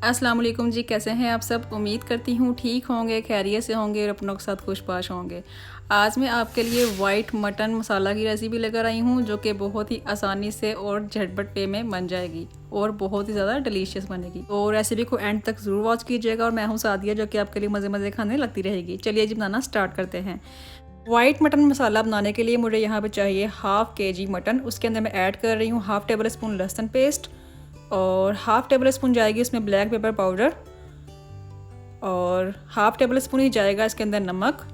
अस्सलाम वालेकुम जी, कैसे हैं आप सब। उम्मीद करती हूँ ठीक होंगे, खैरियत से होंगे और अपनों के साथ खुशबाश होंगे। आज मैं आपके लिए वाइट मटन मसाला की रेसिपी लेकर आई हूँ जो कि बहुत ही आसानी से और झटपट पे में बन जाएगी और बहुत ही ज़्यादा डिलीशियस बनेगी। तो रेसिपी को एंड तक ज़रूर वॉच कीजिएगा और मैं हूँ सादिया जो कि आपके लिए मज़े मज़े खाने लगती रहेगी। चलिए जी बनाना स्टार्ट करते हैं। वाइट मटन मसाला बनाने के लिए मुझे यहाँ पे चाहिए हाफ़ kg मटन। उसके अंदर मैं ऐड कर रही हूँ हाफ़ टेबल स्पून लहसुन पेस्ट और हाफ़ टेबल स्पून जाएगी इसमें ब्लैक पेपर पाउडर और हाफ़ टेबल स्पून ही जाएगा इसके अंदर नमक।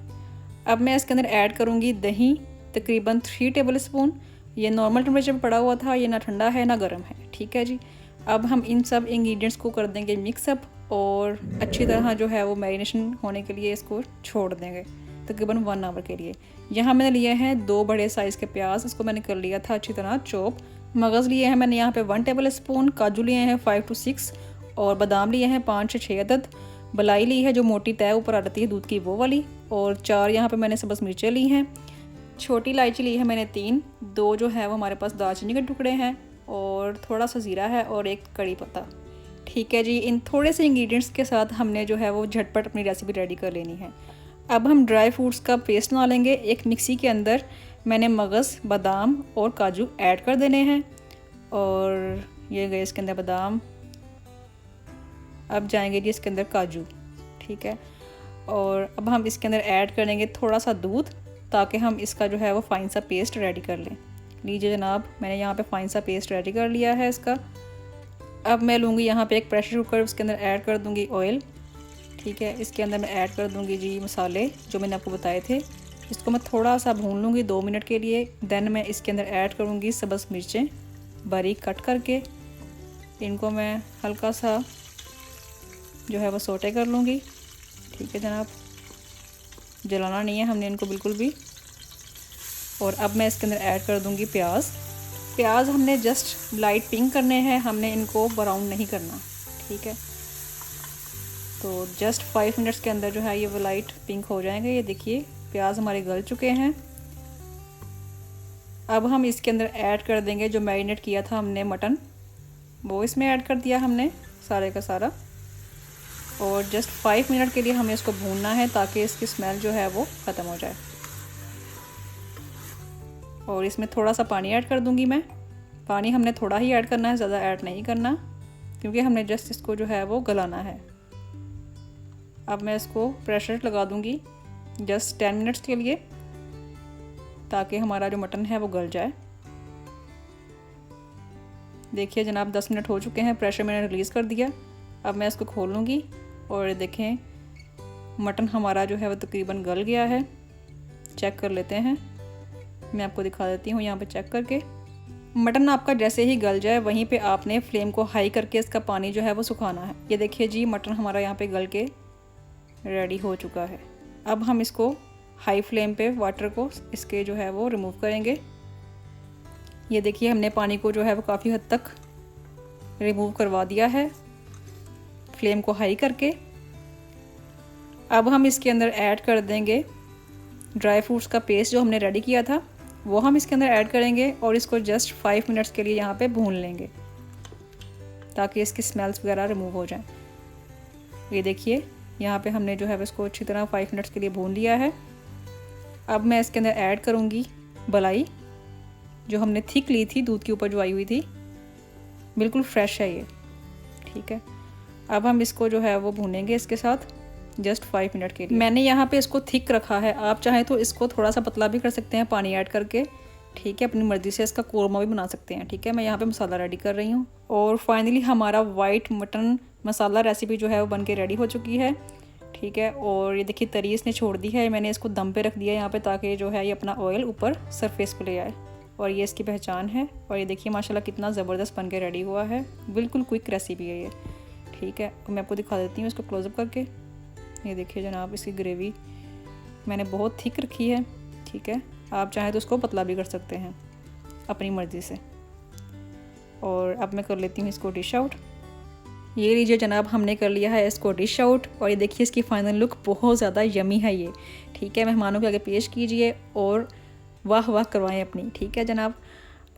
अब मैं इसके अंदर ऐड करूँगी दही, तकरीबन 3 टेबल स्पून। ये नॉर्मल टेम्परेचर पर पड़ा हुआ था, ये ना ठंडा है ना गर्म है, ठीक है जी। अब हम इन सब इंग्रेडिएंट्स को कर देंगे मिक्सअप और अच्छी तरह जो है वो मैरिनेशन होने के लिए इसको छोड़ देंगे तकरीबन 1 आवर के लिए। यहाँ मैंने लिए हैं 2 बड़े साइज़ के प्याज, इसको मैंने कर लिया था अच्छी तरह चॉप। मगज़ लिए हैं मैंने यहाँ पे 1 टेबल स्पून, काजू लिए हैं 5 to 6 और बादाम लिए हैं 5 से 6 अदद। बलाई ली है जो मोटी तय ऊपर आ जाती है दूध की, वो वाली। और 4 यहाँ पे मैंने सब्ज़ मिर्चें ली हैं। छोटी इलायची ली है मैंने 3, 2 जो है वो हमारे पास दालचीनी के टुकड़े हैं और थोड़ा सा ज़ीरा है और 1 कड़ी पत्ता, ठीक है जी। इन थोड़े से इंग्रेडिएंट्स के साथ हमने जो है वो झटपट अपनी रेसिपी रेडी कर लेनी है। अब हम ड्राई फ्रूट्स का पेस्ट बना लेंगे। एक मिक्सी के अंदर मैंने मगज़, बादाम और काजू ऐड कर देने हैं और ये गए इसके अंदर बादाम। अब जाएंगे जी इसके अंदर काजू, ठीक है। और अब हम इसके अंदर ऐड करेंगे थोड़ा सा दूध ताकि हम इसका जो है वो फाइन सा पेस्ट रेडी कर लें। लीजिए जनाब, मैंने यहाँ पे फाइन सा पेस्ट रेडी कर लिया है इसका। अब मैं लूँगी यहाँ पे एक प्रेशर कुकर, उसके अंदर ऐड कर दूँगी ऑयल, ठीक है। इसके अंदर मैं ऐड कर दूँगी जी मसाले जो मैंने आपको बताए थे। इसको मैं थोड़ा सा भून लूँगी 2 मिनट के लिए। देन मैं इसके अंदर ऐड करूँगी सब्ज़ मिर्चें बारीक कट करके। इनको मैं हल्का सा जो है वो सोटे कर लूँगी, ठीक है जनाब। जलाना नहीं है हमने इनको बिल्कुल भी। और अब मैं इसके अंदर ऐड कर दूँगी प्याज हमने जस्ट लाइट पिंक करने हैं, हमने इनको ब्राउन नहीं करना, ठीक है। तो जस्ट 5 मिनट्स के अंदर जो है ये वो लाइट पिंक हो जाएंगे। ये देखिए प्याज हमारे गल चुके हैं। अब हम इसके अंदर ऐड कर देंगे जो मैरिनेट किया था हमने मटन, वो इसमें ऐड कर दिया हमने सारे का सारा। और जस्ट 5 मिनट के लिए हमें इसको भूनना है ताकि इसकी स्मेल जो है वो ख़त्म हो जाए। और इसमें थोड़ा सा पानी ऐड कर दूंगी मैं। पानी हमने थोड़ा ही ऐड करना है, ज़्यादा ऐड नहीं करना, क्योंकि हमने जस्ट इसको जो है वो गलाना है। अब मैं इसको प्रेशर लगा दूंगी जस्ट 10 मिनट्स के लिए ताकि हमारा जो मटन है वो गल जाए। देखिए जनाब 10 मिनट हो चुके हैं, प्रेशर मैंने रिलीज़ कर दिया। अब मैं इसको खोलूँगी और देखें मटन हमारा जो है वो तकरीबन गल गया है। चेक कर लेते हैं, मैं आपको दिखा देती हूँ यहाँ पे चेक करके। मटन आपका जैसे ही गल जाए वहीं पे आपने फ्लेम को हाई करके इसका पानी जो है वो सुखाना है। ये देखिए जी मटन हमारा यहाँ पे गल के रेडी हो चुका है। अब हम इसको हाई फ्लेम पे वाटर को इसके जो है वो रिमूव करेंगे। ये देखिए हमने पानी को जो है वो काफ़ी हद तक रिमूव करवा दिया है फ्लेम को हाई करके। अब हम इसके अंदर ऐड कर देंगे ड्राई फ्रूट्स का पेस्ट जो हमने रेडी किया था, वो हम इसके अंदर ऐड करेंगे और इसको जस्ट 5 मिनट्स के लिए यहाँ पे भून लेंगे ताकि इसकी स्मेल्स वगैरह रिमूव हो जाएं। ये देखिए यहाँ पे हमने जो है इसको अच्छी तरह 5 मिनट्स के लिए भून लिया है। अब मैं इसके अंदर ऐड करूँगी बलाई जो हमने थिक ली थी, दूध के ऊपर जो आई हुई थी, बिल्कुल फ्रेश है ये, ठीक है। अब हम इसको जो है वो भूनेंगे इसके साथ जस्ट 5 मिनट के लिए। मैंने यहाँ पे इसको थिक रखा है, आप चाहें तो इसको थोड़ा सा पतला भी कर सकते हैं पानी ऐड करके, ठीक है। अपनी मर्ज़ी से इसका कोरमा भी बना सकते हैं, ठीक है। मैं यहाँ पे मसाला रेडी कर रही हूँ और फाइनली हमारा वाइट मटन मसाला रेसिपी जो है वो बन के रेडी हो चुकी है, ठीक है। और ये देखिए तरी इसने छोड़ दी है, मैंने इसको दम पे रख दिया यहाँ पे ताकि जो है ये अपना ऑयल ऊपर सरफेस पे ले आए। और ये इसकी पहचान है। और ये देखिए माशाल्लाह कितना ज़बरदस्त बन के रेडी हुआ है, बिल्कुल क्विक रेसिपी है ये, ठीक है। मैं आपको दिखा देती हूँ इसको क्लोजअप करके। ये देखिए जनाब इसकी ग्रेवी मैंने बहुत थिक रखी है, ठीक है। आप चाहें तो उसको पतला भी कर सकते हैं अपनी मर्ज़ी से। और अब मैं कर लेती हूँ इसको डिश आउट। ये लीजिए जनाब हमने कर लिया है इसको डिश आउट। और ये देखिए इसकी फ़ाइनल लुक बहुत ज़्यादा यमी है ये, ठीक है। मेहमानों के आगे पेश कीजिए और वाह वाह करवाएं अपनी, ठीक है जनाब।